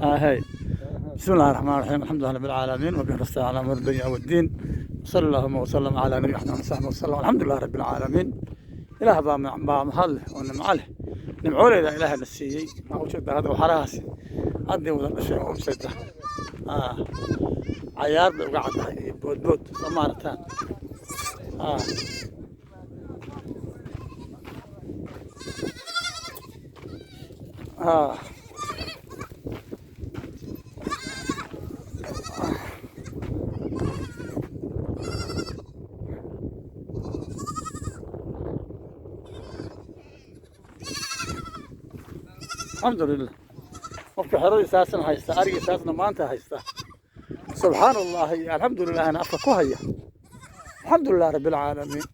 هاي. بسم الله الرحمن الرحيم، الحمد لله رب العالمين، وبه نستعين على امور الدنيا والدين. صلى الله وسلم على نبينا محمد وصحبه وسلم. الحمد لله رب العالمين. إله بaa mahad leh oo nimco leh, nimcooleeda Ilaahay na siiyey. Waxaa u jeedaa hadda waxarahaasi haddii wada dhashay oo u jeeda cayaar bay uga caddahay iyo boodbood soo maarataan. الحمد لله. qofka xeradiisaasna haysta, arigiisaasna maanta haysta. subxaan allah, alxamdu lilah ana afka ku haya. alxamdu lilah rabbi alcaalamiin.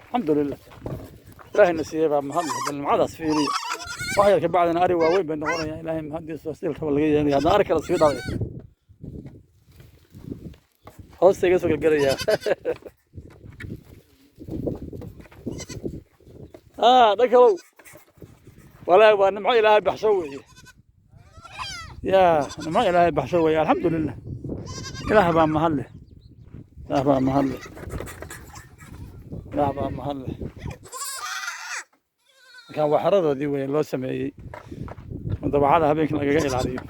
الحمد لله. ilaahay na siiyey baa mahad leh, bal nimcadaas fiiriya. wax yar ka bacdina ari waaweyn bay noqonayaan. ilaahay mahadiisa silkaba laga yeelaya. haddana ari kale sii dhalay hoosta iga soo gelgelayaa. dhakalow walaahi waa nimco ilaahay baxsho weeye. nimco ilaahay baxsho weeye. alxamdu lilah. ilaah baa mahad leh, ilaah baa mahad leh, ilaah baa mahad leh. markaan waa xeradoodii weeye loo sameeyey dabacada habeenkii lagaga ilaaliyo.